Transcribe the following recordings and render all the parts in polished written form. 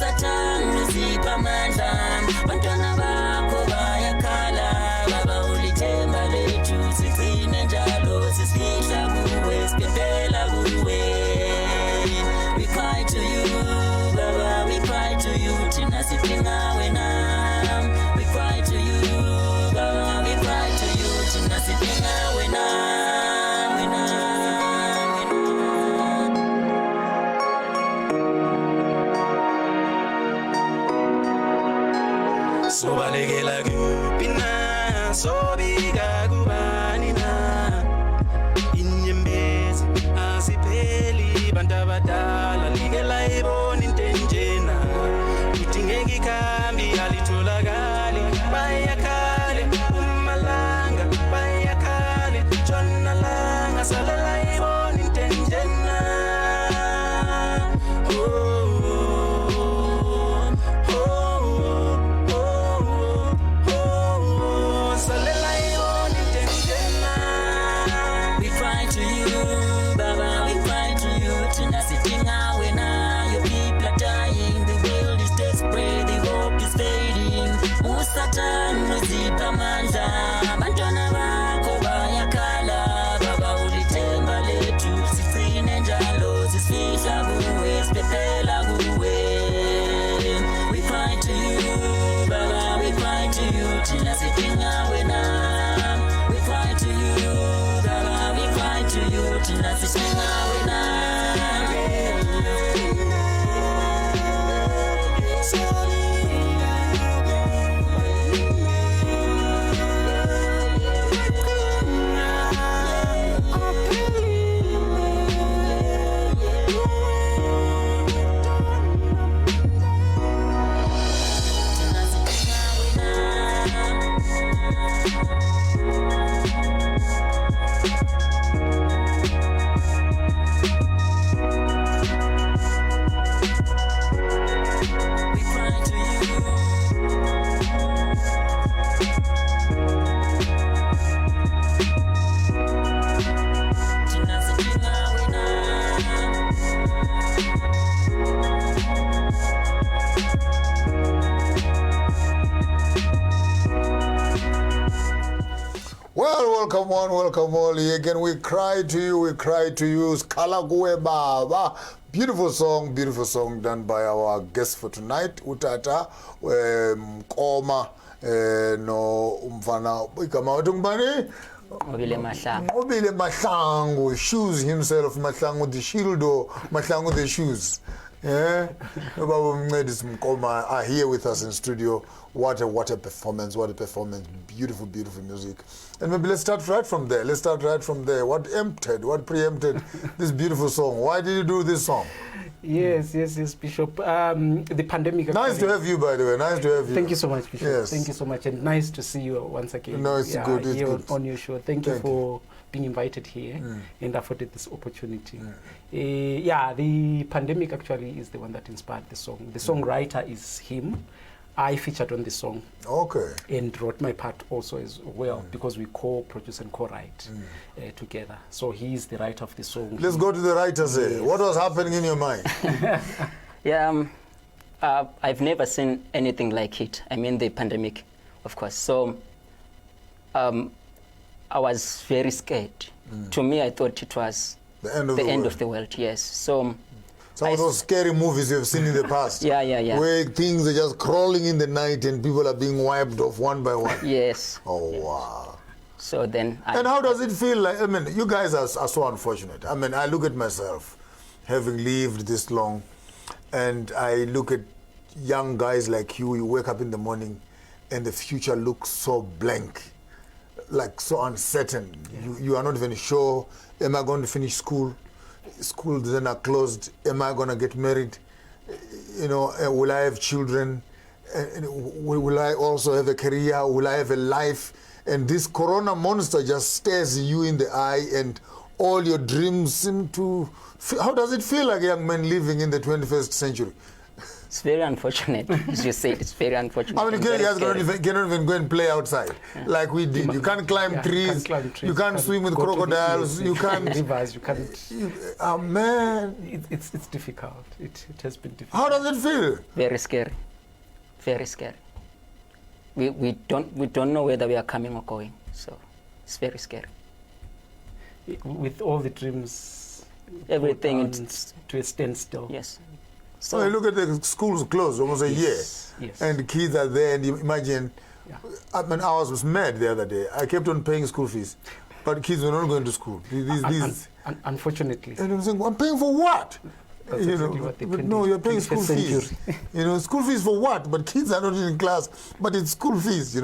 usathanda uzipha amandla bantwana bakho bayakhala baba ulithemba lethu sigcine njalo sisihla kuwe siphephela kuwe. We cry to you baba, we cry to you thina sidinga wena. We cry to you baba, we cry to you thina sidinga wena. So balekela kuphi na, so bika kubani na, inyembezi asipheli bantu abadala likela ibona into enjena, idingeka ikhambi alitholakali bayakhale Mpumalanga bayakhale Ntshonalanga salela ibona into enjena. Satan uzipha amandla bantwana bakho bayakhala baba ulithemba lethu sigcine njalo sisifihla kuwe siphephela kuwe. We cry to you baba, we cry to you thina sidinga wena. We cry to you baba, we cry to you thina sidinga wena. Welcome all. Again, we cry to you, we cry to you. Skala kuwe baba. Beautiful song done by our guest for tonight, Utata Mkhoma no umfana igama wathi ngubani? Nqobile Mahlangu. Nqobile Mahlangu, shoes himself, Mahlangu the shield or Mahlangu the shoes. Yeah, Mncedisi Mkhoma are here with us in studio. What a performance! What a performance! Beautiful music. And maybe let's start right from there. What preempted this beautiful song? Why did you do this song? Yes, Bishop. The pandemic. Nice to have you, by the way. Nice to have you. Thank you so much, Bishop. Yes. Thank you so much, and nice to see you once again. No, it's good. It's good. On your show. Thank you for being invited here and afforded this opportunity. The pandemic actually is the one that inspired the song. The songwriter is him. I featured on the song. Okay. And wrote my part also as well because we co-produce and co-write together. So he is the writer of the song. Let's go to the writers. Yes. What was happening in your mind? I've never seen anything like it. I mean the pandemic, of course. So I was very scared. To me, I thought it was the end of the world. Yes. So some of those scary movies you've seen in the past. Yeah. Where things are just crawling in the night and people are being wiped off one by one. Yes. Oh, wow. So then And how does it feel like? I mean, you guys are so unfortunate. I mean, I look at myself, having lived this long, and I look at young guys like you wake up in the morning and the future looks so blank, like so uncertain. Yeah. You are not even sure, am I going to finish school? Schools then are closed. Am I going to get married? You know, will I have children? Will I also have a career? Will I have a life? And this corona monster just stares you in the eye and all your dreams seem to... How does it feel like a young man living in the 21st century? It's very unfortunate. As you said, it's very unfortunate. I mean, you guys cannot even go and play outside like we did. You can't climb trees. You can't swim with crocodiles. You can't. Rivers. You can't. Oh man, It's difficult. It has been difficult. how does it feel? Very scary. Very scary. We don't know whether we are coming or going. So it's very scary. With all the dreams, Everything put down to a standstill. Yes. So you look at the schools closed almost a year, Yes. and the kids are there, and you imagine. Yeah. I mean, I was mad the other day. I kept on paying school fees, but kids were not going to school. These Unfortunately. and I'm saying, I'm paying for what? That's exactly what they but no, you're paying school 21st fees. century. School fees for what? But kids are not in class. But it's school fees.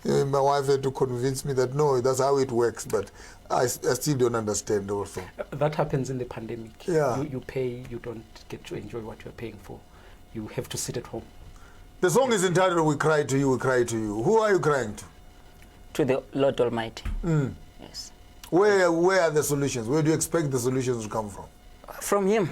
My wife had to convince me that no, that's how it works. But I still don't understand also. That happens in the pandemic. Yeah. You pay, you don't get to enjoy what you're paying for. You have to sit at home. The song is entitled "We Cry to You, We Cry to You." Who are you crying to? To the Lord Almighty. Yes. Where are the solutions? Where do you expect the solutions to come from? From Him.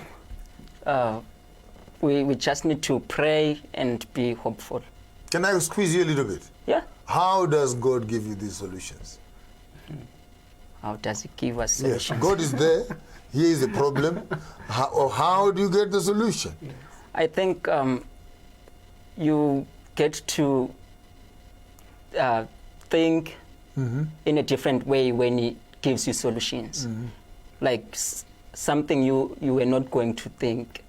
We just need to pray and be hopeful. Can I squeeze you a little bit? Yeah. How does God give you these solutions? How does He give us Yes, solutions? God is there. Here is the problem. How do you get the solution? I think you get to think in a different way when He gives you solutions. Like something you were not going to think.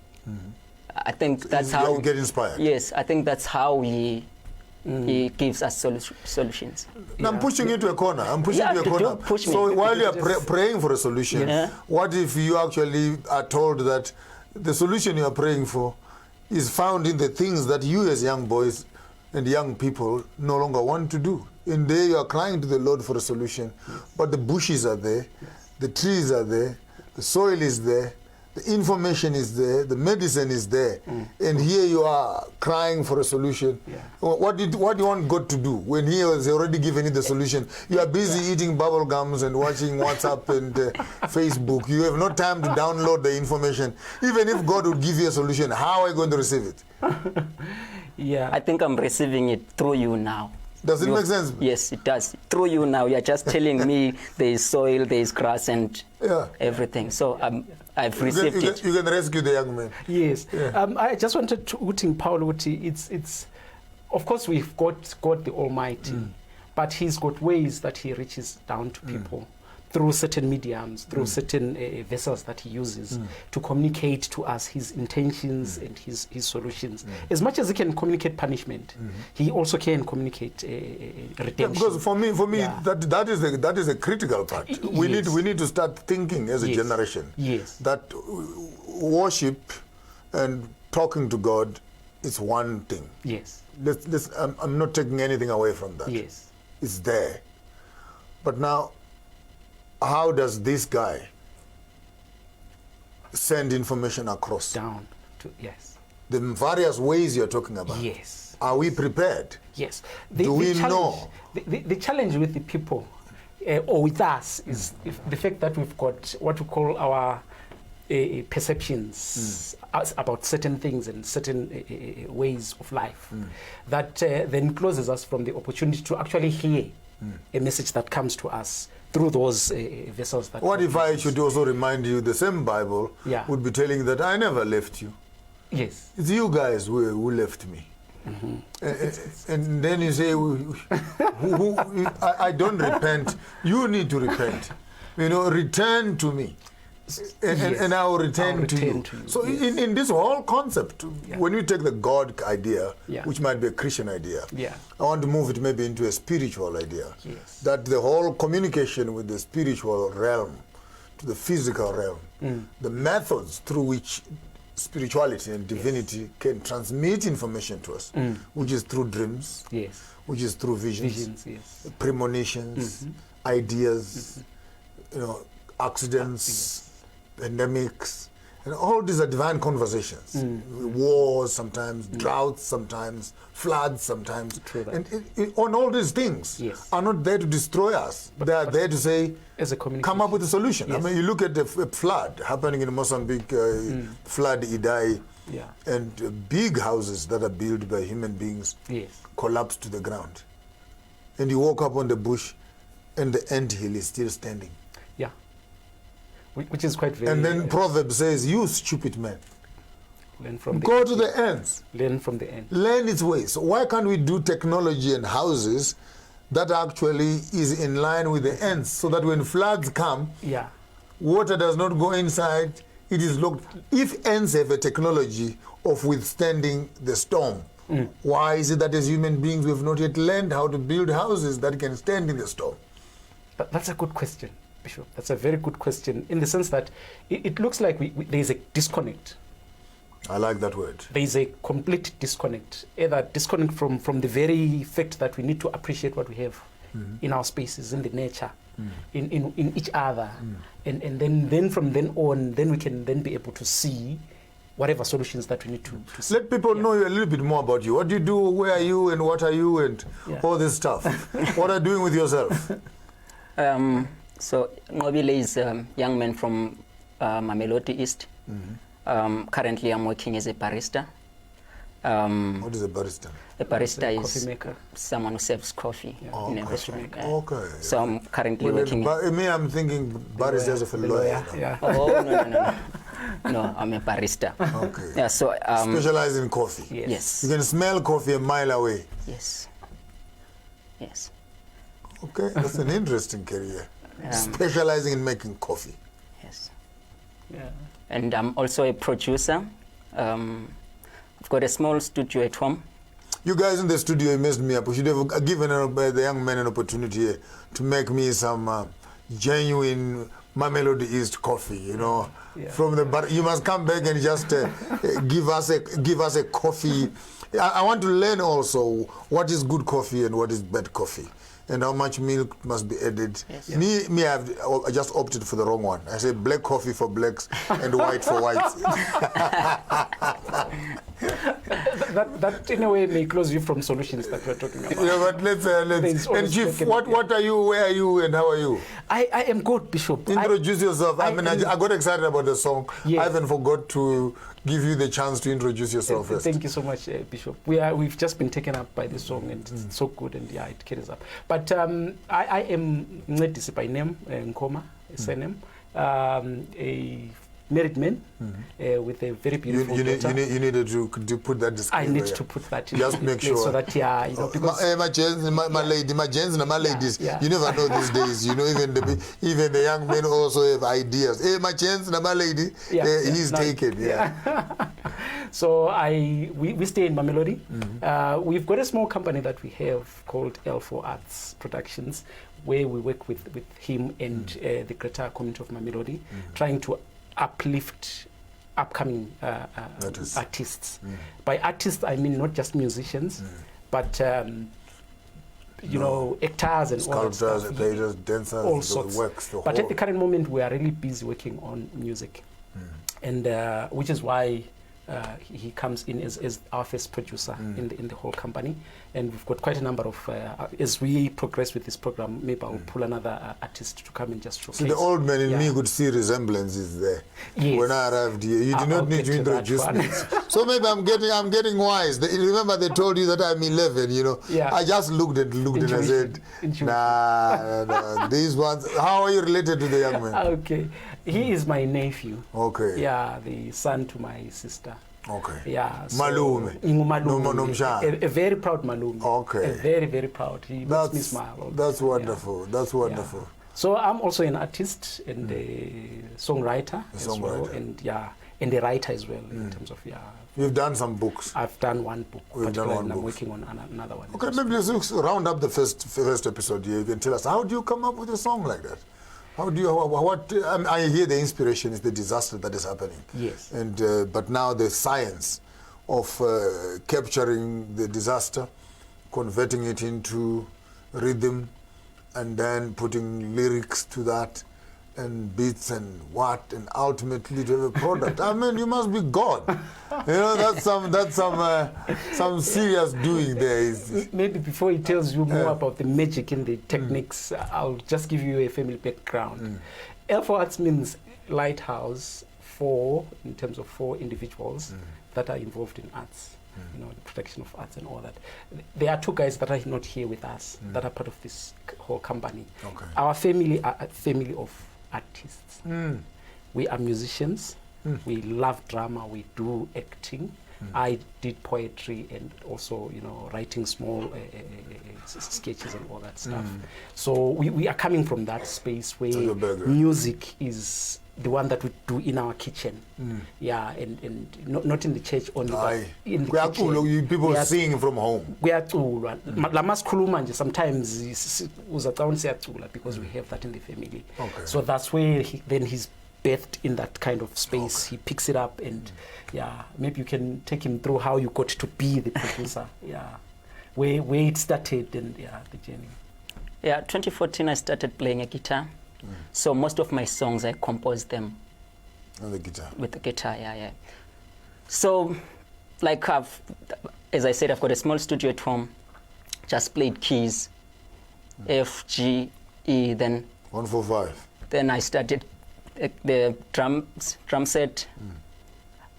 I think that's how you get inspired. Yes, I think that's how He gives us solutions. Now I'm pushing you to a corner. I'm pushing you to a corner. Don't push me. So while you are praying for a solution, Yeah. what if you actually are told that the solution you are praying for is found in the things that you as young boys and young people no longer want to do? And there you are crying to the Lord for a solution, but the bushes are there, the trees are there, the soil is there, the information is there, the medicine is there, and here you are crying for a solution. Yeah. What do you want God to do when He has already given you the solution? You are busy eating bubble gums and watching WhatsApp and Facebook. You have no time to download the information. Even if God would give you a solution, how are you going to receive it? Yeah. I think I'm receiving it through you now. Does it make sense? Yes, it does. Through you now, you're just telling me there is soil, there is grass, and everything. So I've received it. You can rescue the young man. Yes. Yeah. I just wanted to uting Paul it's of course we've got God the Almighty, but He's got ways that He reaches down to people through certain mediums, through certain vessels that He uses to communicate to us His intentions and His solutions. As much as He can communicate punishment, He also can communicate redemption. Yeah, because for me, Yeah. that is a critical part. We need to start thinking as a generation that worship and talking to God is one thing. Yes. I'm not taking anything away from that. Yes. It's there. But now, how does this guy send information across? Down to The various ways you're talking about. Yes. Are we prepared? Yes. Do we know? The challenge with the people or with us is the fact that we've got what we call our perceptions about certain things and certain ways of life that then closes us from the opportunity to actually hear a message that comes to us through those vessels. That what if I should also remind you the same Bible would be telling that I never left you? Yes. It's you guys who left me. And then you say, I don't repent. You need to repent. Return to me. And I will return to you. So in this whole concept, when you take the God idea, which might be a Christian idea, I want to move it maybe into a spiritual idea. Yes. That the whole communication with the spiritual realm to the physical realm, the methods through which spirituality and divinity can transmit information to us, which is through dreams, which is through visions, premonitions, ideas, accidents, pandemics, and all these are divine conversations. Wars sometimes, droughts sometimes, floods sometimes. And on all these things are not there to destroy us. They are there to say, as a come up with a solution. I mean, you look at the flood happening in Mozambique, flood Idai, Yeah. And big houses that are built by human beings collapse to the ground. And you walk up on the bush and the anthill is still standing. Yeah. Which is quite very... And then Proverbs says, you stupid man, learn from go to the ends. Learn from the ends. Learn its ways. So why can't we do technology and houses that actually is in line with the ends, so that when floods come, water does not go inside, it is locked. If ends have a technology of withstanding the storm, why is it that as human beings we have not yet learned how to build houses that can stand in the storm? But that's a good question, Bishop. That's a very good question, in the sense that it looks like there is a disconnect. I like that word. There is a complete disconnect, either disconnect from the very fact that we need to appreciate what we have in our spaces, in the nature, in each other, and then from then on, then we can then be able to see whatever solutions that we need to see. Let people know a little bit more about you. What do you do, where are you, and what are you, and all this stuff. What are you doing with yourself? So Nqobile is a young man from Mamelodi East. Currently, I'm working as a barista. What is a barista? A barista is coffee maker. Someone who serves coffee in a restaurant. Okay. So I'm currently working. Me, I'm thinking barista as a lawyer. Oh no, I'm a barista. Okay. Yeah. So specialize in coffee. Yes. You can smell coffee a mile away. Yes. Yes. Okay, that's an interesting career. Specializing in making coffee. Yes. Yeah. And I'm also a producer. I've got a small studio at home. You guys in the studio, you messed me up. We should have given the young man an opportunity to make me some genuine Mamelodi East coffee, you know. From the bar. You must come back and just give us a coffee. I want to learn also what is good coffee and what is bad coffee, and how much milk must be added. Me, I just opted for the wrong one. I said black coffee for blacks and white for whites. that in a way may close you from solutions that we're talking about. Yeah, but let's and Chief, what are you, where are you, and how are you? I am good, Bishop. Introduce yourself. I got excited about the song. I even forgot to give you the chance to introduce yourself first. Thank you so much, Bishop. We've just been taken up by the song, and it's so good, and it carries up. But I am Mncedisi by name, Mkhoma, surname, a married man with a very beautiful daughter. You needed to put that disclaimer. I need to put that in just make sure. So that, because my gents and my ladies, you never know these days. You know, even the young men also have ideas. Hey, my gents and my lady, he's taken. So we stay in Mamelodi. We've got a small company that we have called L4 Arts Productions, where we work with him and the greater community of Mamelodi, trying to uplift upcoming artists. By artists, I mean not just musicians, but you know, actors and sculptors, painters, dancers, all sorts. But at the current moment, we are really busy working on music, and which is why he comes in as our first producer in the whole company. And we've got quite a number of, as we progress with this program, maybe I'll pull another artist to come and just showcase. See, the old man in me could see resemblances there. Yes. When I arrived here, you did not need to introduce me. So maybe I'm getting wise. Remember they told you that I'm 11, you know. I just looked and I said, nah, these ones. How are you related to the young man? Okay. He is my nephew. Okay. Yeah, the son to my sister. Okay. Yeah. So Malume. A very proud Malume. Okay. A very, very proud. He makes me smile. That's wonderful. Yeah. That's wonderful. Yeah. So I'm also an artist and a songwriter as well, and a writer as well in terms of You've done some books. I've done one book. We've done one book. I'm working on another one. Okay, maybe let's round up the first episode here. You can tell us, how do you come up with a song like that? How do you, I hear the inspiration is the disaster that is happening. Yes. And but now the science of capturing the disaster, converting it into rhythm, and then putting lyrics to that, and beats and ultimately to have a product. I mean, you must be God. You know, that's some serious doing there. Maybe before he tells you more about the magic and the techniques, I'll just give you a family background. L4 Arts means lighthouse in terms of 4 individuals. that are involved in arts, you know, the protection of arts and all that. There are 2 guys that are not here with us that are part of this whole company. Okay. Our family are a family of artists. We are musicians. We love drama. We do acting. I did poetry and also, you know, writing small sketches and all that stuff. So we are coming from that space where music is the one that we do in our kitchen. Yeah, and not in the church only, but in the kitchen. People sing from home. Sometimes because we have that in the family. Okay. So that's where then he's birthed in that kind of space. He picks it up and maybe you can take him through how you got to be the producer. Where it started and the journey. 2014 I started playing a guitar. So most of my songs I composed them on the guitar. With the guitar, So like as I said, I've got a small studio at home. Just played keys, F, G, E, then 1, 4, 5. Then I started the drum set,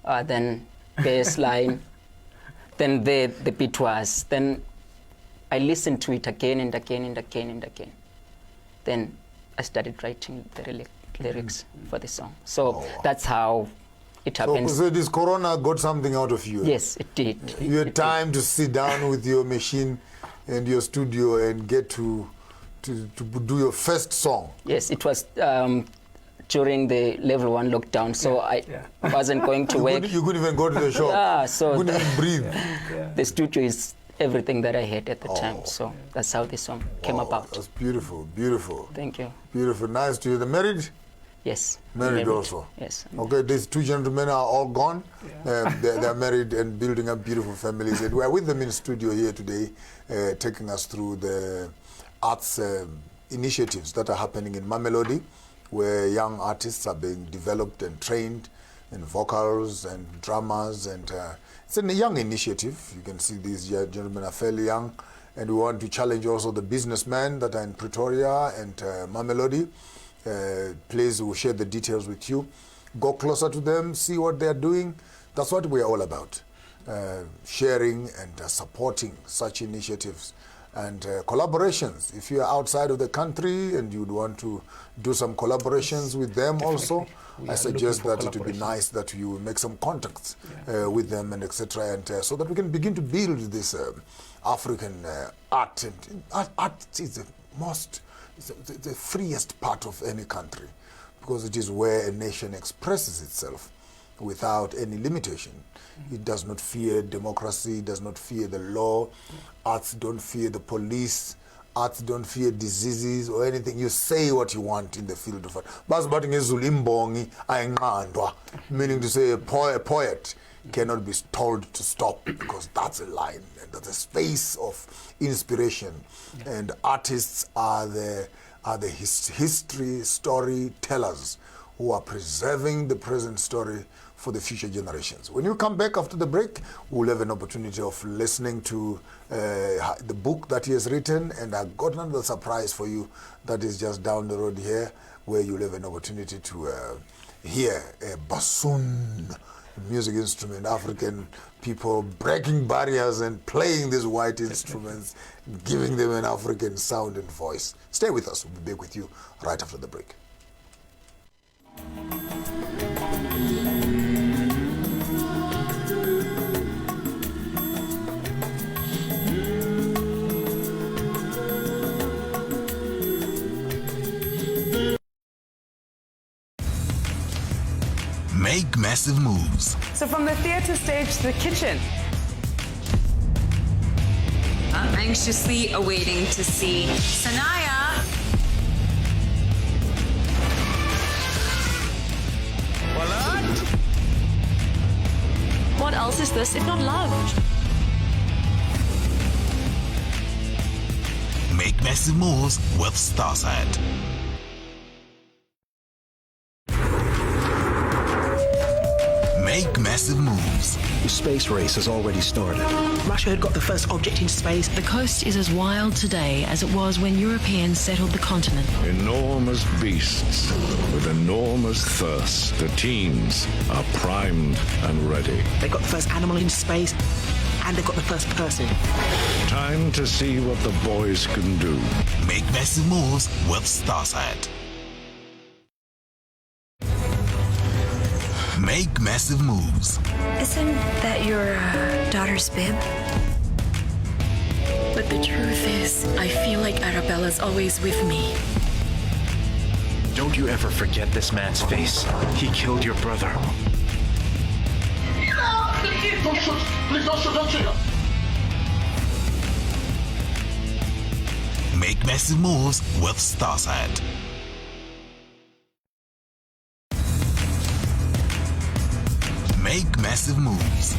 then bass line, then the beat was. Then I listened to it again and again and again and again. Then I started writing the lyrics for the song. So that's how it happened. So this Corona got something out of you? Yes, it did. You had time to sit down with your machine and your studio and get to do your first song. Yes, it was during the level 1 lockdown, so I wasn't going to work. You couldn't even go to the shop. So you couldn't even breathe. The studio is everything that I had at the time, so that's how this song came about. That's beautiful, beautiful. Thank you. Beautiful, nice to you. The married? Yes. Married also? Yes. Okay, these 2 gentlemen are all gone. They're married and building up beautiful families. And we're with them in studio here today, taking us through the arts initiatives that are happening in Mamelodi, where young artists are being developed and trained in vocals and dramas, and it's a young initiative. You can see these gentlemen are fairly young, and we want to challenge also the businessmen that are in Pretoria and Mamelodi. Please, we'll share the details with you. Go closer to them, see what they're doing. That's what we're all about, sharing and supporting such initiatives and collaborations. If you're outside of the country and you'd want to do some collaborations with them also, I suggest that it would be nice that you make some contacts with them and etc. And so that we can begin to build this African art. And art is the freest part of any country, because it is where a nation expresses itself without any limitation. It does not fear democracy, it does not fear the law. Arts don't fear the police. Arts don't fear diseases or anything. You say what you want in the field of art. Meaning to say a poet cannot be told to stop, because that's a line. And that's a space of inspiration. And artists are the history storytellers who are preserving the present story for the future generations. When you come back after the break, we'll have an opportunity of listening to the book that he has written, and I've got another surprise for you that is just down the road here, where you'll have an opportunity to hear a bassoon, music instrument, African people breaking barriers and playing these white instruments, giving them an African sound and voice. Stay with us. We'll be back with you right after the break. Make massive moves. So from the theatre stage to the kitchen. I'm anxiously awaiting to see Sanaya. What else is this if not love? Make massive moves with Starside. Make massive massive moves. The space race has already started. Russia had got the first object in space. The coast is as wild today as it was when Europeans settled the continent. Enormous beasts with enormous thirst. The teams are primed and ready. They got the first animal in space, and they got the first person. Time to see what the boys can do. Make massive moves with Starsat. Make massive moves. Isn't that your daughter's bib? But the truth is, I feel like Arabella's always with me. Don't you ever forget this man's face. He killed your brother. Don't shoot! Please don't shoot! Don't shoot! Make massive moves with Starsat. Make massive moves.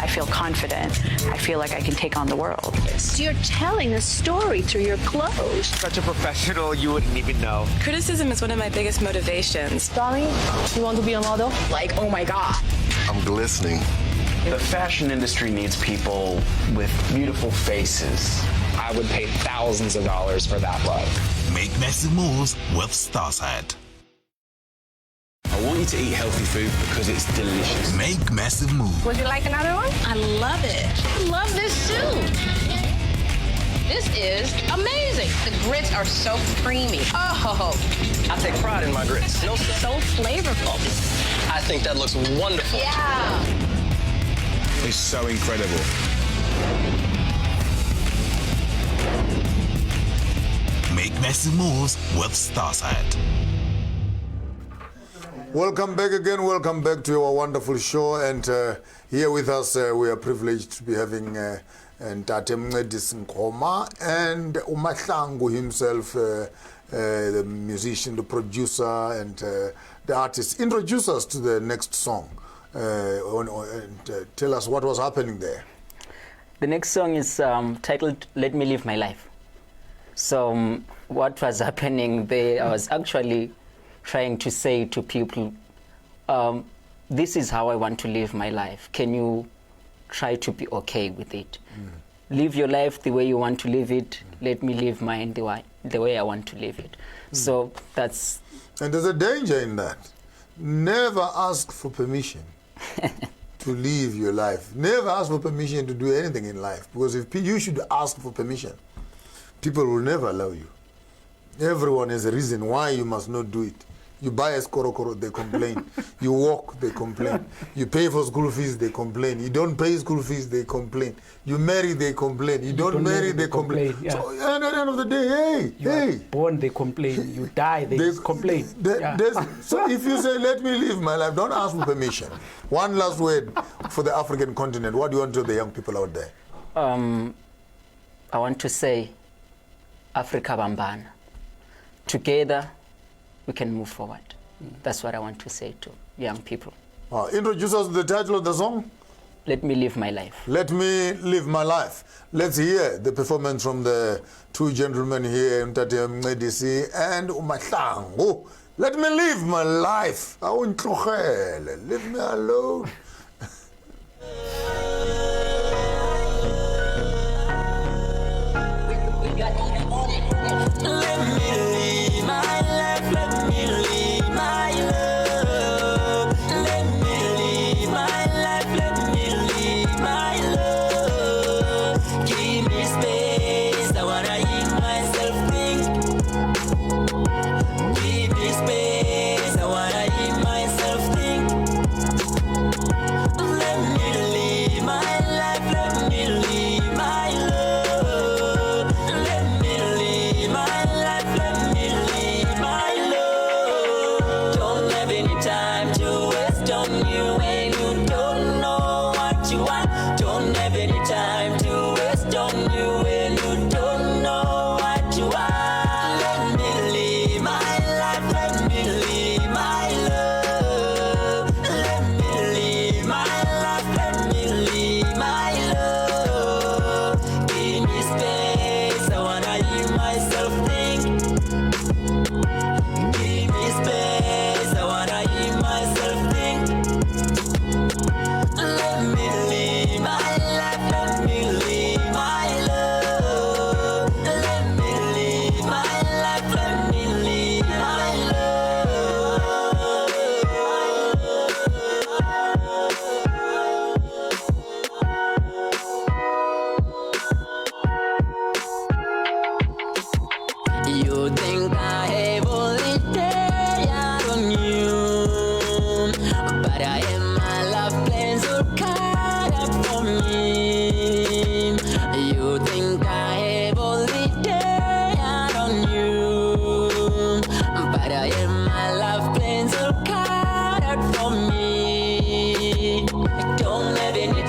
I feel confident. I feel like I can take on the world. So you're telling a story through your clothes. Such a professional, you wouldn't even know. Criticism is one of my biggest motivations. Darling, you want to be a model? Like, oh my God. I'm glistening. The fashion industry needs people with beautiful faces. I would pay thousands of dollars for that look. Make massive moves with Starsat. I want you to eat healthy food because it's delicious. Make massive moves. Would you like another one? I love it. I love this soup. This is amazing. The grits are so creamy. Oh. I take pride in my grits. So flavorful. I think that looks wonderful. Yeah. It's so incredible. Make massive moves with Starsat. Welcome back again. Welcome back to our wonderful show. And here with us, we are privileged to be having Mncedisi Mkhoma and Mahlangu himself, the musician, the producer, and the artist. Introduce us to the next song and tell us what was happening there. The next song is titled Let Me Live My Life. So what was happening there, I was actually trying to say to people, this is how I want to live my life. Can you try to be okay with it? Live your life the way you want to live it. Let me live mine the way I want to live it. So that's... And there's a danger in that. Never ask for permission to live your life. Never ask for permission to do anything in life. Because if you should ask for permission, people will never allow you. Everyone has a reason why you must not do it. You buy a skorokoro, they complain. You walk, they complain. You pay for school fees, they complain. You don't pay school fees, they complain. You marry, they complain. You don't marry, they complain. Yeah. So at the end of the day, you are born, they complain. You die, they complain. So if you say, let me live my life, don't ask for permission. One last word for the African continent. What do you want to tell the young people out there? I want to say, Africa Bambana. Together, we can move forward. That's what I want to say to young people. Introduce us to the title of the song. Let me live my life. Let me live my life. Let's hear the performance from the two gentlemen here, Mncedisi and Mahlangu. Let me live my life. Leave me alone.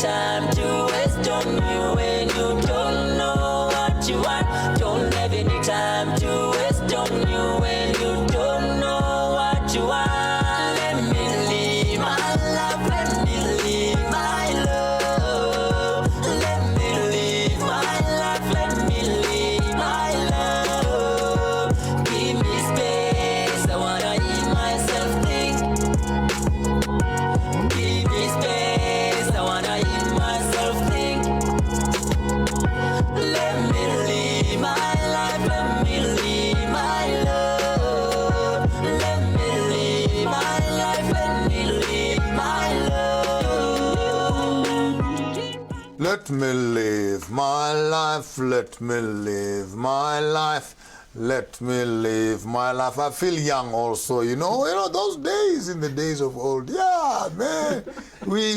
time to waste on you when you don't know what you want. Don't have any time to waste on you when you don't know what you want. Let me live my life, let me live my love. Let me live my life, let me live my love. Give me space, I wanna hear myself think. Give me space, I wanna hear myself think. Let me live my life, let me live my love. Let me live my life, let me live my love. Let me live my life, let me live my life, let me live my life. I feel young also, you know those days, in the days of old. Yeah, man, we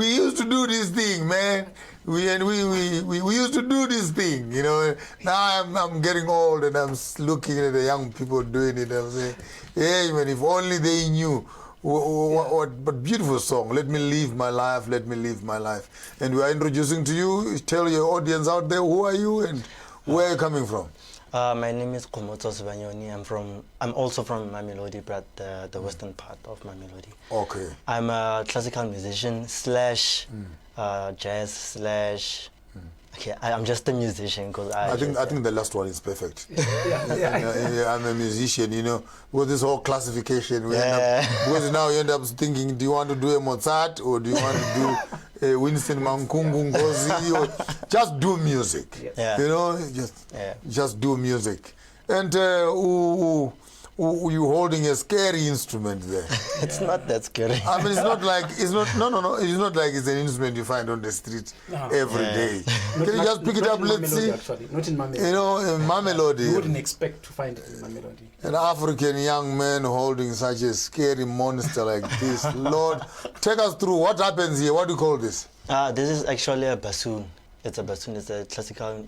used to do this thing, man. We used to do this thing, you know. Now I'm getting old and I'm looking at the young people doing it. I'm saying, hey, man, if only they knew. What beautiful song. Let me live my life, let me live my life. And we are introducing to you. Tell your audience out there, who are you and where are you coming from? My name is Khomo Nqobile. I'm also from Mamelodi, but the western part of Mamelodi. Okay. I'm a classical musician slash jazz slash. Okay, I'm just a musician because I think the last one is perfect. I'm a musician, you know, with this whole classification. Because now you end up thinking, do you want to do a Mozart or do you want to do a Winston Mankungu Ngozi? Or just do music, you know, just do music. And you holding a scary instrument there. It's not that scary. I mean, it's not like it's not an instrument you find on the street every day. Can you just pick it up? Let's see. Actually, not in Mamelodi. You know, in Mamelodi. You wouldn't expect to find it in Mamelodi. An African young man holding such a scary monster like this. Lord, take us through what happens here. What do you call this? This is actually a bassoon. It's a bassoon. It's a classical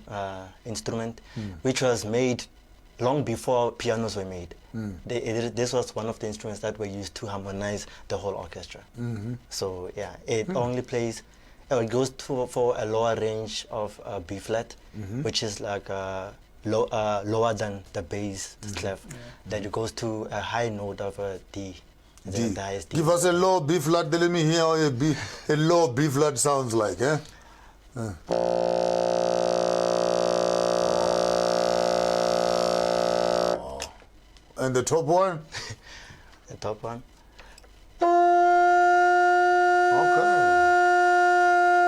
instrument, which was made long before pianos were made. This was one of the instruments that were used to harmonize the whole orchestra. So yeah, it only plays, it goes for a lower range of B flat, which is like lower than the bass clef. Then it goes to a high note of a D. The highest D. Give us a low B flat. Let me hear how a low B flat sounds like. And the top one? The top one. Okay.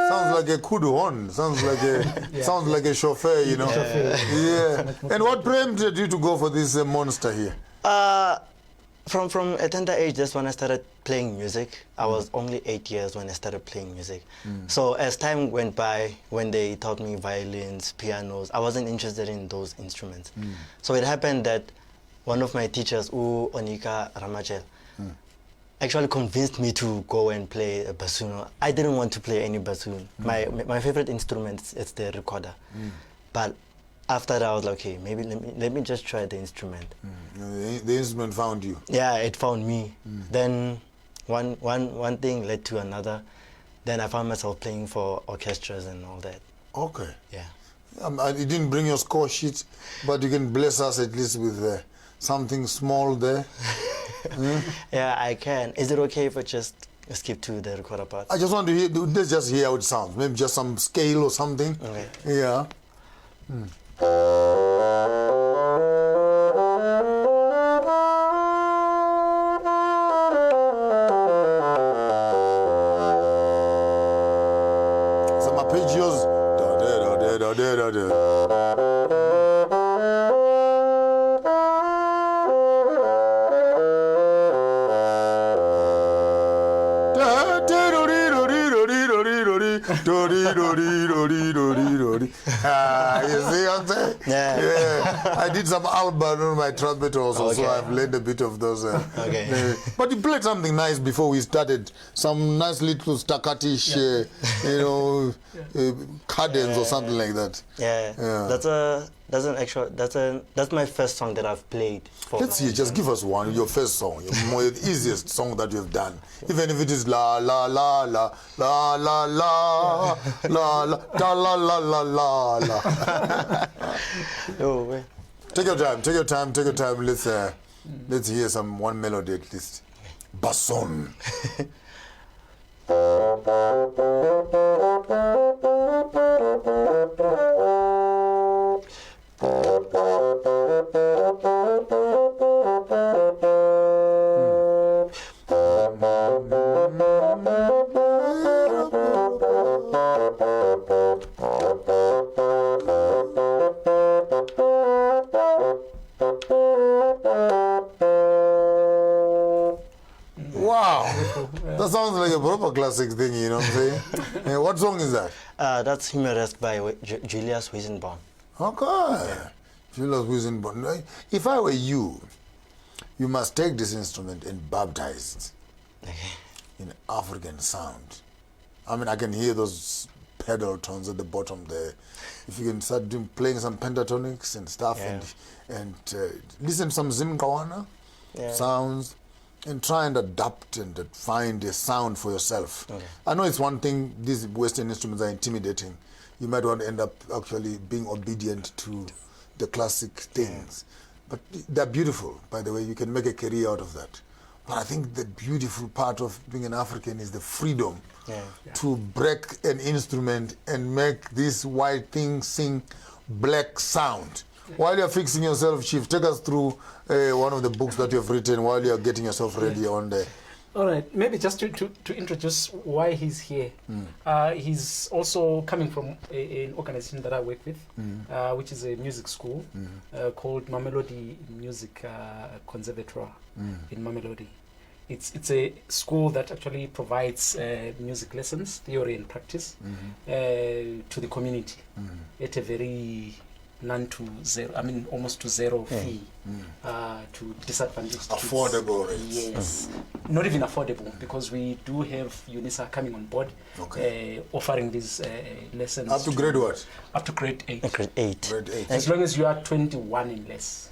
Sounds like a kudu horn. Sounds like a sounds like a chauffeur, you know. Yeah. And what prompted you to go for this monster here? From a tender age, that's when I started playing music. I was only 8 years when I started playing music. So as time went by, when they taught me violins, pianos, I wasn't interested in those instruments. So it happened that one of my teachers, Onika Ramachel, actually convinced me to go and play a bassoon. I didn't want to play any bassoon. My favorite instrument is the recorder. But after that, I was like, okay, maybe let me just try the instrument. The instrument found you? Yeah, it found me. Then one thing led to another. Then I found myself playing for orchestras and all that. Okay. Yeah. You didn't bring your score sheet, but you can bless us at least with something small there. Yeah, I can. Is it okay if I just skip to the recorder part? I just want to hear, let's just hear how it sounds. Maybe just some scale or something. Okay. Yeah. Some arpeggios. You see what I'm saying? Yeah. I did some Alban on my trumpet also, so I've learned a bit of those. But you played something nice before we started. Some nice little staccatish, cadence or something like that. Yeah. that's my first song that I've played. Let's see, just give us one, your first song, your easiest song that you've done. Even if it is la la la la la la la la la la la la la la. No way. Take your time. Let's hear one melody at least. Basson. Wow, that sounds like a proper classic thing, you know what I'm saying? What song is that? That's Hammarsdale by Giles Wisenbaum. Okay, Giles Wisenbaum. If I were you, you must take this instrument and baptize it in African sound. I mean, I can hear those pedal tones at the bottom there. If you can start playing some pentatonics and stuff, and listen to some Zimkawana sounds, and try and adapt and find a sound for yourself. Okay. I know it's one thing, these Western instruments are intimidating. You might want to end up actually being obedient to the classic things. But they're beautiful, by the way. You can make a career out of that. But I think the beautiful part of being an African is the freedom to break an instrument and make this white thing sing black sound. While you're fixing yourself, Chief, take us through one of the books that you've written while you're getting yourself ready on there. All right, maybe just to introduce why he's here. He's also coming from an organization that I work with, which is a music school called Mamelodi Music Conservatoire in Mamelodi. It's a school that actually provides music lessons, theory and practice to the community at a very none to zero, I mean almost to zero fee to disadvantaged kids. Affordable rates. Yes, not even affordable, because we do have UNISA coming on board, offering these lessons. Up to grade what? Up to grade 8. Grade 8. Grade 8. As long as you are 21 and less.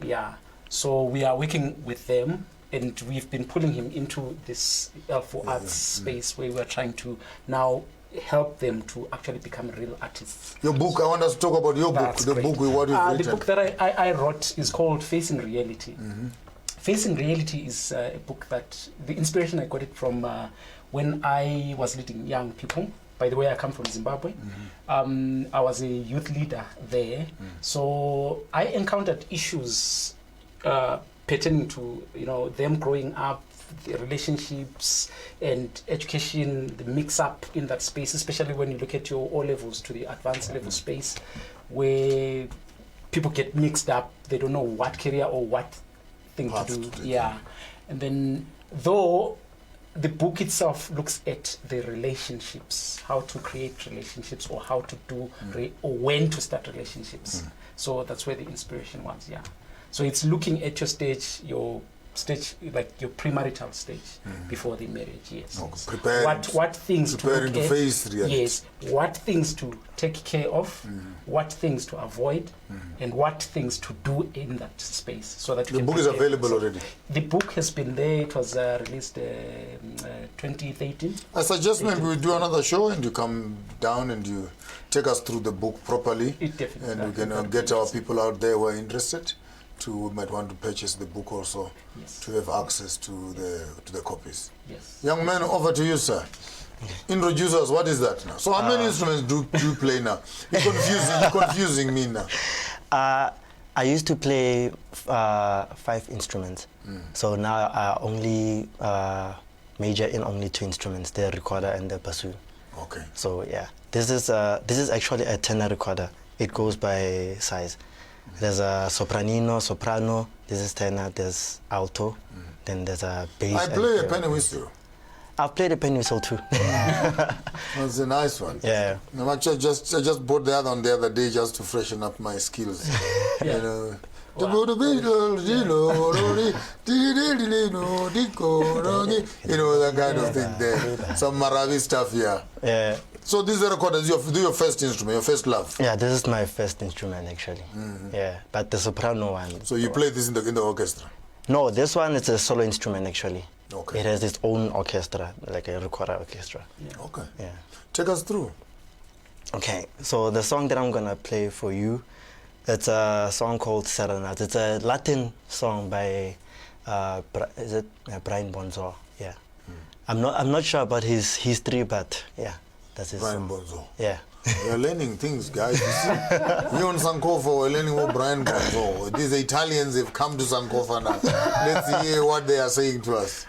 Yeah, so we are working with them, and we've been pulling him into this for arts space where we are trying to now help them to actually become real artists. Your book, I want us to talk about your book. The book with what you've written. The book that I wrote is called Facing Reality. Facing Reality is a book that, the inspiration I got it from when I was leading young people. By the way, I come from Zimbabwe. I was a youth leader there. So I encountered issues pertaining to them growing up, the relationships and education, the mix-up in that space, especially when you look at your O-levels to the advanced level space, where people get mixed up, they don't know what career or what thing to do. And then, though the book itself looks at the relationships, how to create relationships, or how to do or when to start relationships. So that's where the inspiration was. So it's looking at your stage, like your premarital stage before the marriage. What things to look at, face reality. What things to take care of, what things to avoid, and what things to do in that space, so that the book is available already. The book has been there. It was released 2013. I suggest maybe we do another show and you come down and you take us through the book properly, and we can get our people out there who are interested who might want to purchase the book also, to have access to the copies. Young man, over to you, sir. Introduce us. What is that now? So how many instruments do you play now? You're confusing me now. I used to play 5 instruments. So now I only major in only 2 instruments, the recorder and the bassoon. Okay. So yeah, this is actually a tenor recorder. It goes by size. There's a soprano, this is tenor, there's alto, then there's a bass. I play a penny whistle. I've played a penny whistle too. That's a nice one. Yeah. I just bought the other one the other day just to freshen up my skills. You know. You know, that kind of thing there. Some Maravi stuff, Yeah. So this record is your first instrument, your first love? Yeah, this is my first instrument actually. Yeah, but the soprano one. So you play this in the orchestra? No, this one is a solo instrument actually. Okay. It has its own orchestra, like a recorder orchestra. Yeah. Okay. Yeah. Take us through. Okay, so the song that I'm gonna play for you, it's a song called Serenade. It's a Latin song by Brian Bonzo? Yeah. I'm not sure about his history, but yeah, that's his Brian song. Bonzo. Yeah. We're learning things, guys. You see, we on Sankofa, we're learning what Brian Bonzo. These Italians have come to Sankofa now. Let's hear what they are saying to us.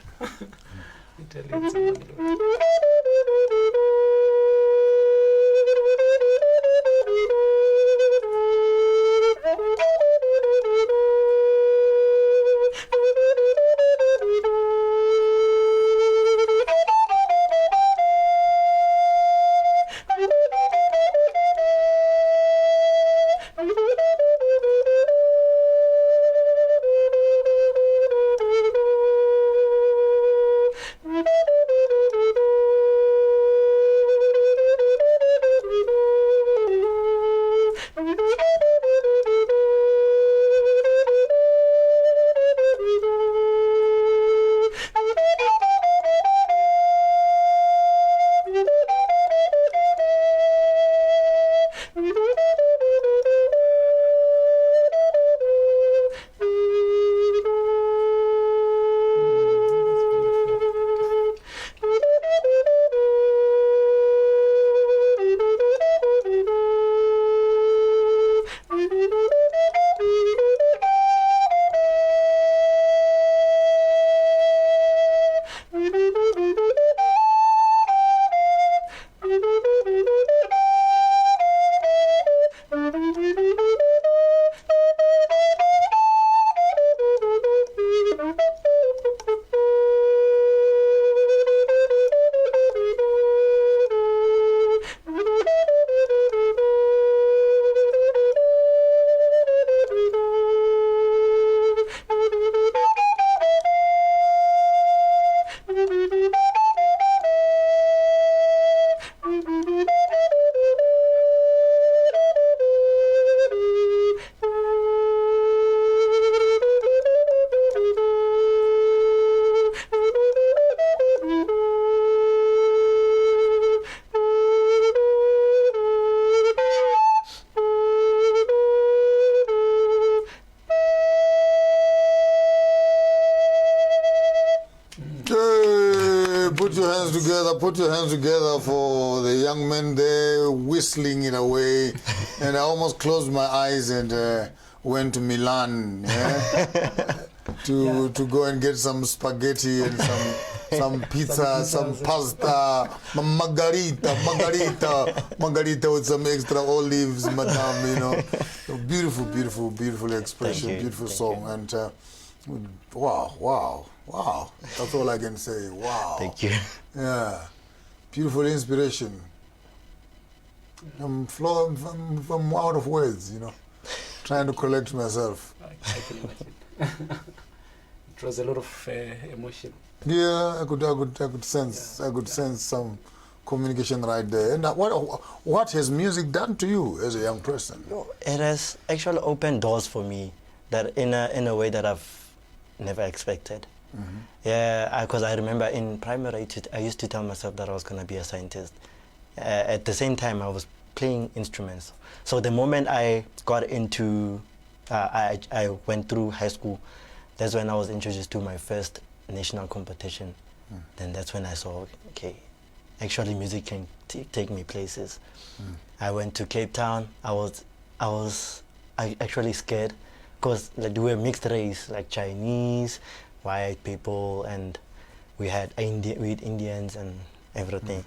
Put your hands together for the young men there whistling it away. And I almost closed my eyes and went to Milan to go and get some spaghetti and some pizza, some pasta, margarita with some extra olives, madame, you know. Beautiful expression, beautiful song. And wow. That's all I can say. Wow. Thank you. Yeah. Beautiful inspiration. I'm out of words, you know. Trying to collect myself. I can imagine. It was a lot of emotion. Yeah, I could sense. Yeah. I could sense some communication right there. And what has music done to you as a young person? It has actually opened doors for me that in a way that I've never expected. Mm-hmm. Yeah, because I remember in primary I used to tell myself that I was going to be a scientist. At the same time, I was playing instruments. So the moment I got into, I went through high school, that's when I was introduced to my first national competition. Then that's when I saw, okay, actually music can take me places. I went to Cape Town. I was actually scared because like, we were mixed race, like Chinese, white people, and we had Indians and everything.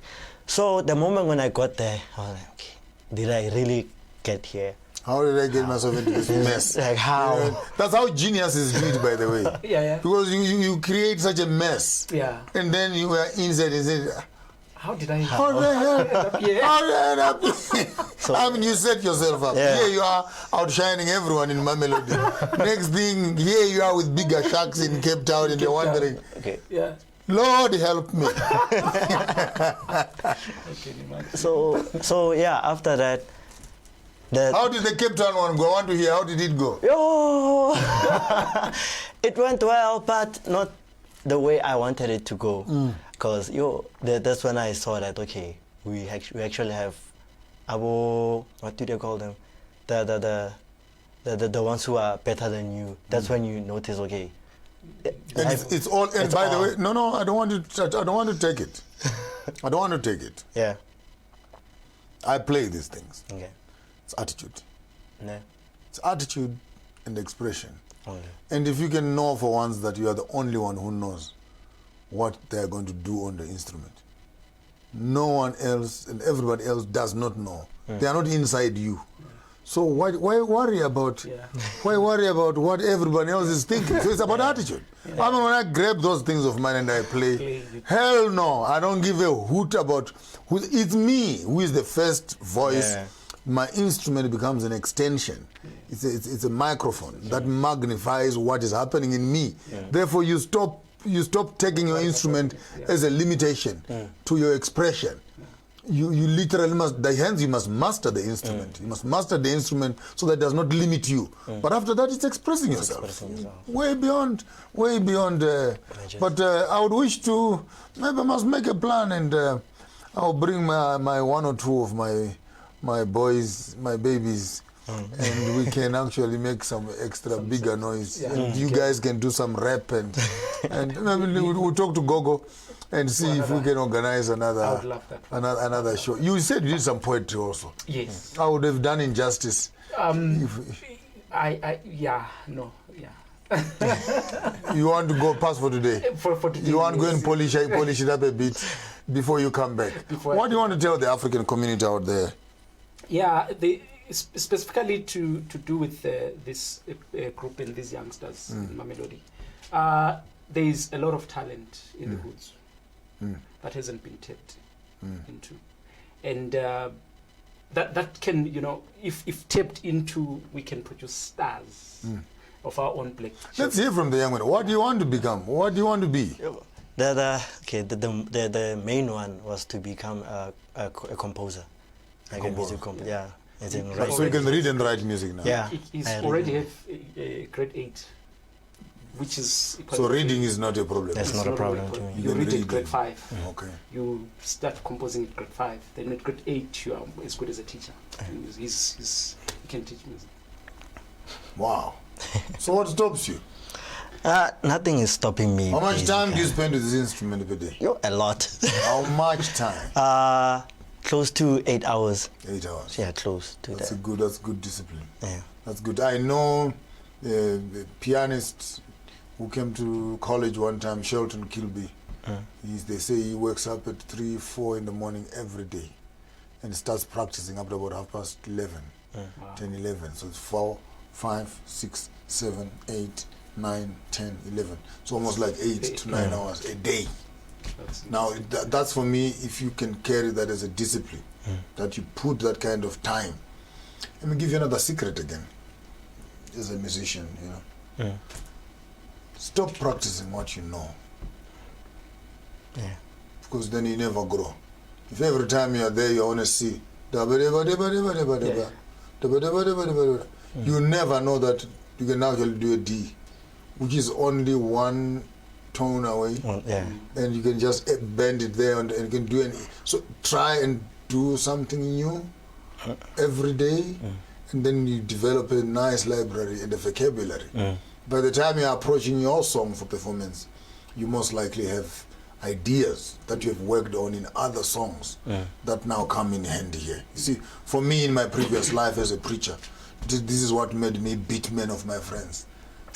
So the moment when I got there, I was like, okay, did I really get here? How did I get myself into this mess? Like how? Yeah, that's how geniuses do it, by the way. Yeah. Because you create such a mess. Yeah. And then you were inside and said, how did I end up here? So, I mean, you set yourself up. Yeah. Here you are outshining everyone in Mamelodi. Next thing, here you are with bigger sharks in Cape Town and you're wondering, yeah, Lord help me. So yeah, after that, how did the Cape Town one go? I want to hear, how did it go? Yo, it went well, but not the way I wanted it to go. Because that's when I saw that, okay, we actually have what do they call them? The ones who are better than you. That's when you notice, okay. It's all. And by the way, no, I don't want to take it. I don't want to take it. Yeah. I play these things. Okay. It's attitude. Yeah. It's attitude and expression. Okay. And if you can know for once that you are the only one who knows what they are going to do on the instrument, no one else and everybody else does not know. They are not inside you. So why worry about what everybody else is thinking? So it's about attitude. I mean, when I grab those things of mine and I play, hell no, I don't give a hoot about who. It's me who is the first voice. Yeah. My instrument becomes an extension. It's a microphone that magnifies what is happening in me. Therefore, you stop taking your instrument as a limitation to your expression. You literally you must master the instrument. You must master the instrument so that it does not limit you. But after that, it's expressing yourself. Way beyond. But I would wish to, maybe I must make a plan and I'll bring my one or two of my boys, my babies, and we can actually make some extra bigger noise. And you guys can do some rap and maybe we'll talk to Gogo and see if we can organize another show. You said you did some poetry also. Yes. I would have done injustice. You want to go pass for today? For today. You want to go and polish it up a bit before you come back. What do you want to tell the African community out there? Yeah, specifically to do with this group and these youngsters in Mamelodi. There is a lot of talent in the hoods that hasn't been tapped into, and that can, if tapped into, we can produce stars of our own black. Let's hear from the young man. What do you want to become? What do you want to be? The main one was to become a composer. Like a music composer, yeah. So you can read and write music now? Yeah. He's already have grade 8, which is... So reading is not a problem? That's not a problem to me. You read it grade 5. Okay. You start composing at grade 5. Then at grade 8, you are as good as a teacher. He can teach music. Wow. So what stops you? Nothing is stopping me. How much time do you spend with this instrument per day? A lot. How much time? Close to 8 hours. 8 hours. Yeah, close to that's that. That's good discipline. Yeah. That's good. I know a pianist who came to college one time, Shelton Kilby. They say he wakes up at 3, 4 in the morning every day and starts practicing up to about 11:30, 10, 11. So it's 4, 5, 6, 7, 8, 9, 10, 11. It's almost like 8 to 9 hours a day. Now, that's for me, if you can carry that as a discipline, that you put that kind of time. Let me give you another secret again, as a musician, Stop practicing what you know. Yeah. Because then you never grow. If every time you are there, you want to see, you never know that you can actually do a D, which is only one tone away, and you can just bend it there and you can do any. So try and do something new every day, and then you develop a nice library and a vocabulary. By the time you're approaching your song for performance, you most likely have ideas that you have worked on in other songs that now come in handy here. You see, for me in my previous life as a preacher, this is what made me beat men of my friends.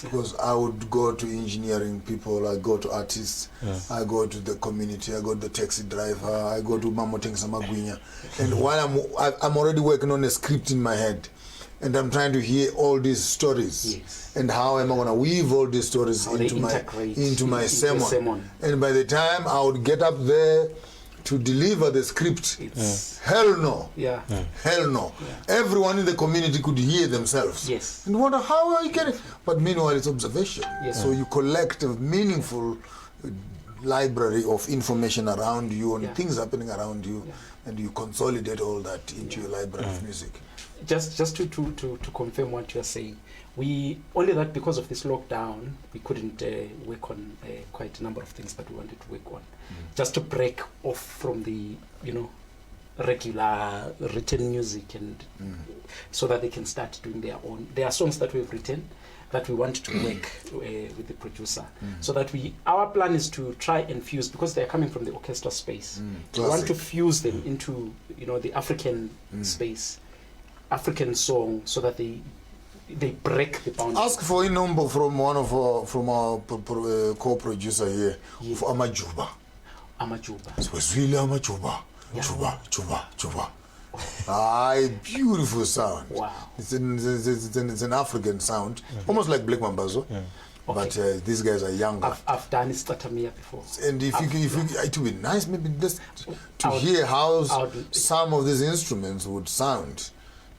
Because I would go to engineering people, I go to artists, I go to the community, I go to the taxi driver, I go to Mamoteng Samagwinya. And while I'm already working on a script in my head, and I'm trying to hear all these stories, and how am I going to weave all these stories into my sermon. And by the time I would get up there to deliver the script, hell no. Hell no. Everyone in the community could hear themselves. And wonder how are you getting. But meanwhile, it's observation. So you collect a meaningful library of information around you and things happening around you, and you consolidate all that into your library of music. Just to confirm what you're saying, we only that because of this lockdown we couldn't work on quite a number of things that we wanted to work on, just to break off from the regular written music, and so that they can start doing their own. There are songs that we've written that we want to work with the producer, so that our plan is to try and fuse, because they're coming from the orchestra space. We want to fuse them into the African space, African song, so that they break the boundaries. Ask for a number from one of our co-producer here, for Amajuba. It was really Amajuba. Chuba. Beautiful sound. Wow. It's an African sound, almost like Black Mambazo. But these guys are younger. I've done Statamia before. And if you, it would be nice maybe just to hear how some of these instruments would sound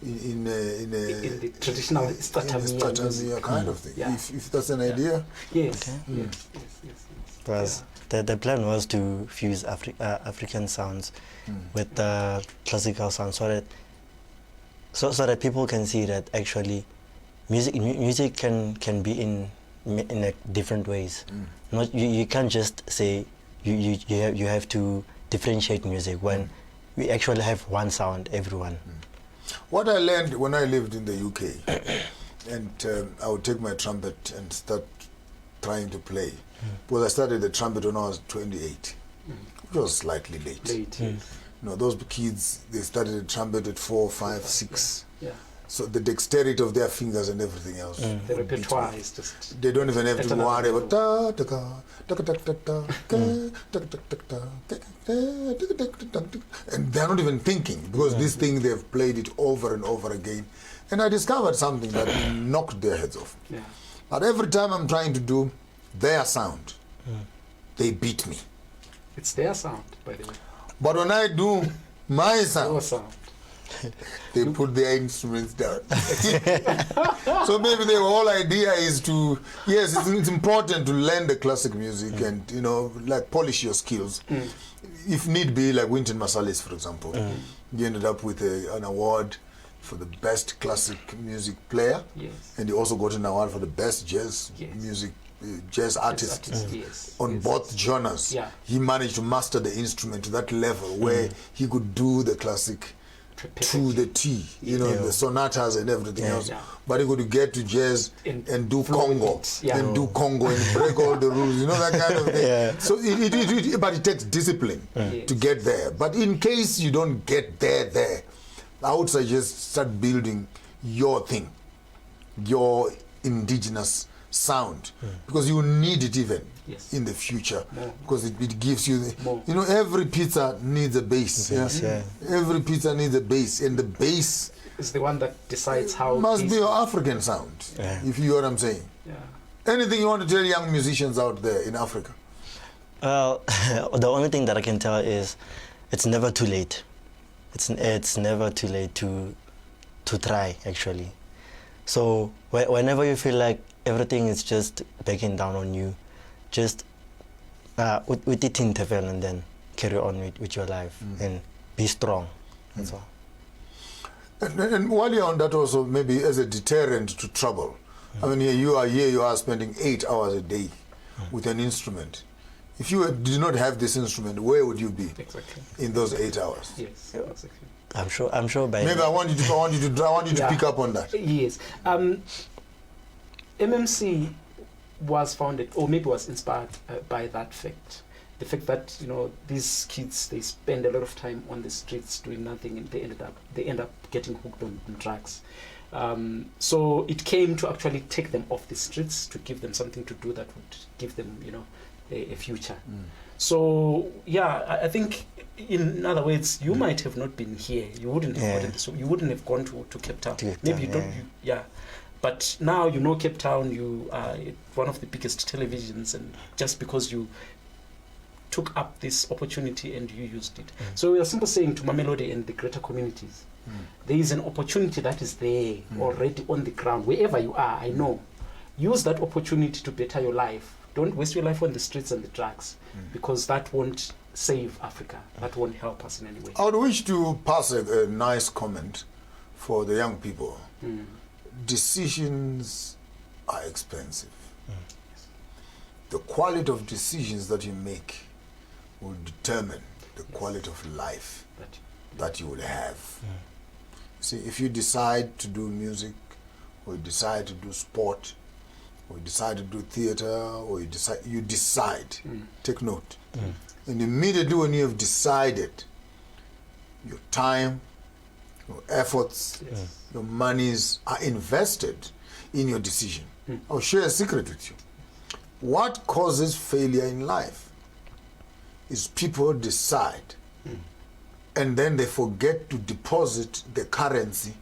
in the traditional Statamia kind of thing. If that's an idea. Yes. Okay. Yes. The plan was to fuse African sounds with the classical sounds, so that people can see that actually music can be in different ways. Not you can't just say you have to differentiate music when we actually have one sound, everyone. What I learned when I lived in the UK, and I would take my trumpet and start trying to play, because I started the trumpet when I was 28, which was slightly late. Those kids, they started the trumpet at 4, 5, 6. So the dexterity of their fingers and everything else. The repertoire is just... They don't even have to worry about... And they're not even thinking, because this thing, they've played it over and over again. And I discovered something that knocked their heads off. But every time I'm trying to do their sound, they beat me. It's their sound, by the way. But when I do my sound, they put their instruments down. So maybe the whole idea is to, yes, it's important to learn the classic music and, like polish your skills. If need be, like Wynton Marsalis, for example. He ended up with an award for the best classic music player. And he also got an award for the best jazz music jazz artist on both genres. He managed to master the instrument to that level where he could do the classic to the T, the sonatas and everything else. But he could get to jazz and do Congo, and do Congo and break all the rules, that kind of thing. So but it takes discipline to get there. But in case you don't get there, I would suggest start building your thing, your indigenous sound, because you need it even in the future, because it gives you every pizza needs a bass. Every pizza needs a bass, and the bass is the one that decides how must be your African sound, if you know what I'm saying. Anything you want to tell young musicians out there in Africa? Well, the only thing that I can tell is it's never too late. It's never too late to try, actually. So whenever you feel like everything is just backing down on you, just with it interval and then carry on with your life and be strong. That's all. And while you're on that also, maybe as a deterrent to trouble, I mean, you are spending 8 hours a day with an instrument. If you did not have this instrument, where would you be in those 8 hours? Yes, exactly. I'm sure by maybe I want you to pick up on that. Yes. MMC was founded, or maybe was inspired by that fact. The fact that these kids, they spend a lot of time on the streets doing nothing, and they end up getting hooked on drugs. So it came to actually take them off the streets, to give them something to do that would give them a future. So I think, in other words, you might have not been here. You wouldn't have gotten this. You wouldn't have gone to Cape Town. Maybe you don't. But now Cape Town. You are one of the biggest televisions, and just because you took up this opportunity and you used it. So we are simply saying to Mamelodi and the greater communities, there is an opportunity that is there already on the ground, wherever you are. I know. Use that opportunity to better your life. Don't waste your life on the streets and the drugs, because that won't save Africa. That won't help us in any way. I would wish to pass a nice comment for the young people. Decisions are expensive. The quality of decisions that you make will determine the quality of life that you will have. See, if you decide to do music, or you decide to do sport, or you decide to do theater, or you decide, take note. And immediately when you have decided, your time, your efforts, your monies are invested in your decision. I'll share a secret with you. What causes failure in life is people decide and then they forget to deposit the currency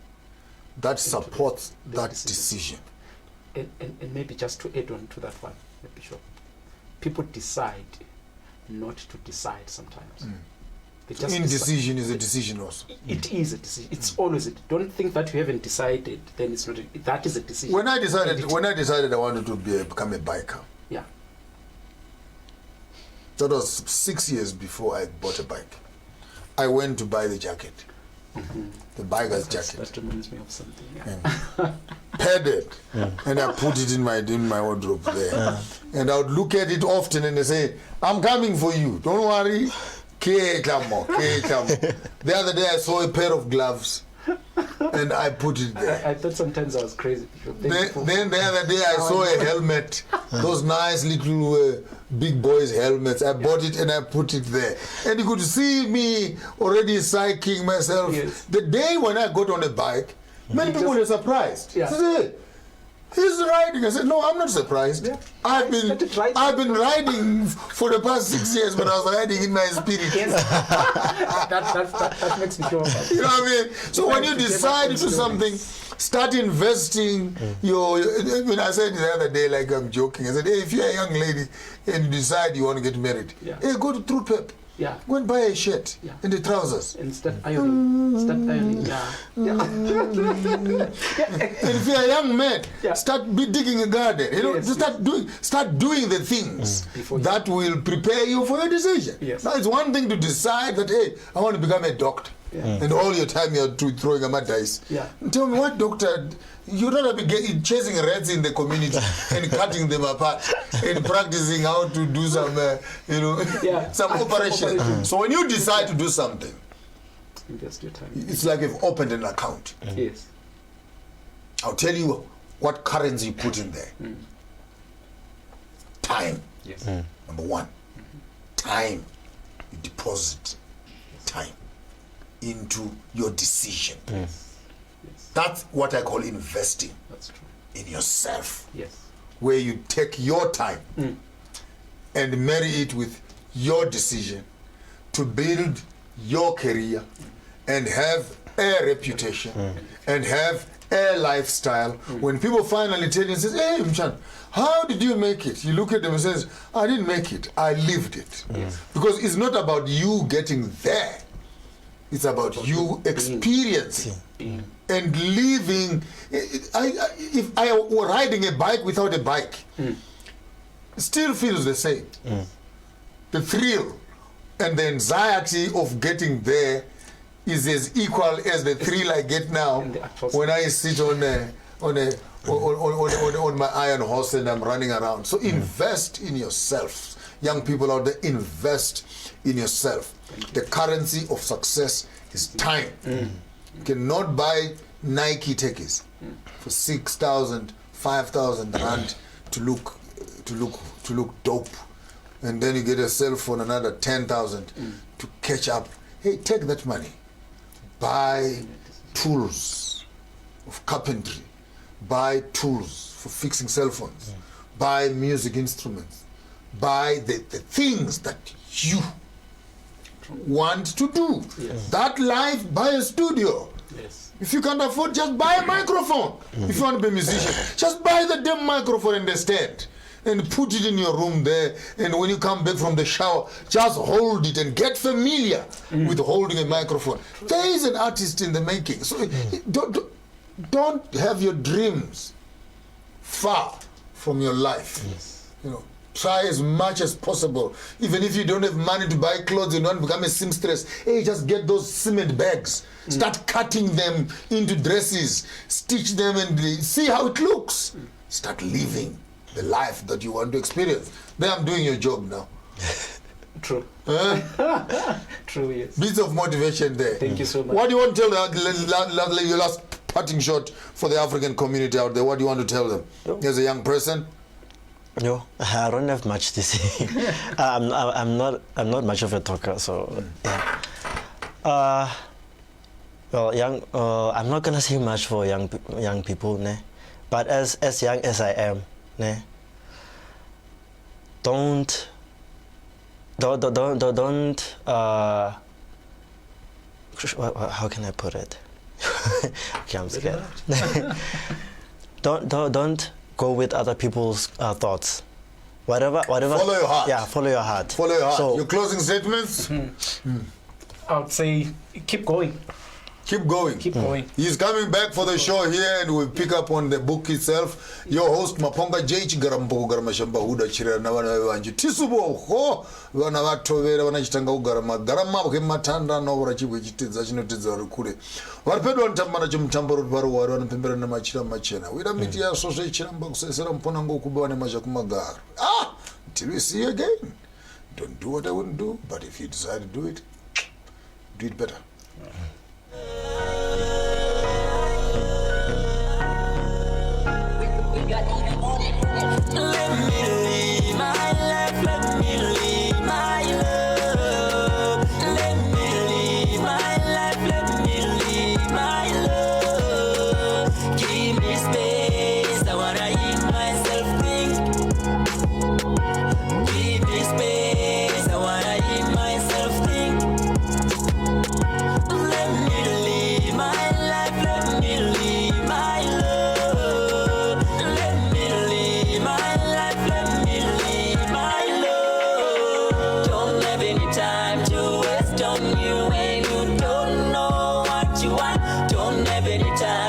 that supports that decision. And maybe just to add on to that one, Bishop, people decide not to decide sometimes. Indecision is a decision also. It is a decision. It's always a. Don't think that you haven't decided, then it's not. That is a decision. When I decided I wanted to become a biker. Yeah. That was 6 years before I bought a bike. I went to buy the jacket. The biker's jacket. That reminds me of something. Yeah. Padded, and I put it in my wardrobe there. And I would look at it often and they say, "I'm coming for you. Don't worry." The other day I saw a pair of gloves and I put it there. I thought sometimes I was crazy. Then the other day I saw a helmet, those nice little big boys helmets. I bought it and I put it there. And you could see me already psyching myself. Yes. The day when I got on a bike, many people were surprised. Yeah. They said, "He's riding." I said, "No, I'm not surprised. Yeah. I've been riding for the past 6 years, but I was riding in my spirit." Yes. that makes me sure. You know what I mean? So when you decide to do something, start investing I said the other day, like I'm joking, I said, "Hey, if you're a young lady and you decide you want to get married, hey, go to True Pep. Yeah. Go and buy a shirt and the trousers. And start ironing. And if you're a young man, start digging a garden. Start doing the things that will prepare you for your decision. Yes. Now it's one thing to decide that, hey, I want to become a doctor. And all your time you're throwing a dice. Tell me, what doctor? You'd rather be chasing rats in the community and cutting them apart and practicing how to do some, some operation. So when you decide to do something, invest your time. It's like you've opened an account. Yes. I'll tell you what currency you put in there. Time. Yes. Number one. Time. You deposit time into your decision. That's what I call investing. That's true. In yourself. Yes. Where you take your time and marry it with your decision to build your career and have a reputation and have a lifestyle. When people finally tell you and says, "Hey, Mchan, how did you make it?" You look at them and says, "I didn't make it, I lived it." Because it's not about you getting there. It's about you experiencing and living. If I were riding a bike without a bike, it still feels the same. The thrill and the anxiety of getting there is as equal as the thrill I get now when I sit on my iron horse and I'm running around. So invest in yourself. Young people out there, invest in yourself. The currency of success is time. You cannot buy Nike techies for 6,000, 5,000 rand to look dope, and then you get yourself for another 10,000 to catch up. Hey, take that money, buy tools of carpentry, buy tools for fixing cell phones, buy music instruments, buy the things that you want to do. That life, buy a studio. If you can't afford, just buy a microphone. If you want to be a musician, just buy the damn microphone and the stand and put it in your room there, and when you come back from the shower, just hold it and get familiar with holding a microphone. There is an artist in the making. So don't have your dreams far from your life. Try as much as possible. Even if you don't have money to buy clothes, you don't become a seamstress. Hey, just get those cement bags. Start cutting them into dresses. Stitch them and see how it looks. Start living the life that you want to experience. Then I'm doing your job now. True. True, yes. Bits of motivation there. Thank you so much. What do you want to tell your last parting shot for the African community out there? What do you want to tell them as a young person? No, I don't have much to say. I'm not much of a talker, so yeah. Well, I'm not gonna say much for young people, ne? But as young as I am, ne? Don't. How can I put it? Okay, I'm scared. Don't go with other people's thoughts. Whatever. Follow your heart. Yeah, follow your heart. Follow your heart. So, your closing statements? I would say keep going. Keep going. Keep going. He's coming back for the show here, and we'll pick up on the book itself. Your host, Maponga J.H. Garambo Garamashamba Huda Chira Navana Vanji Tisubo Ho Vanavato Vera Vanachitanga Garama Garama Matanda Nova Chibujitiza Kure. Warpedo and Tamana Tambo Baru and Pembera Machira Machena. We don't meet your association box Seram Ponango Kubana Majakumagar. Till we see you again. Don't do what I wouldn't do, but if you decide to do it better. Let me live my life, let me live my love. Let me live my life, let me live my love. Give me space, I wanna hear myself think. Give me space, I wanna hear myself think. Let me live my life, let me live my love. Let me live my life, let me live my love. Don't have any time to waste on you when you don't know what you want. Don't have any time.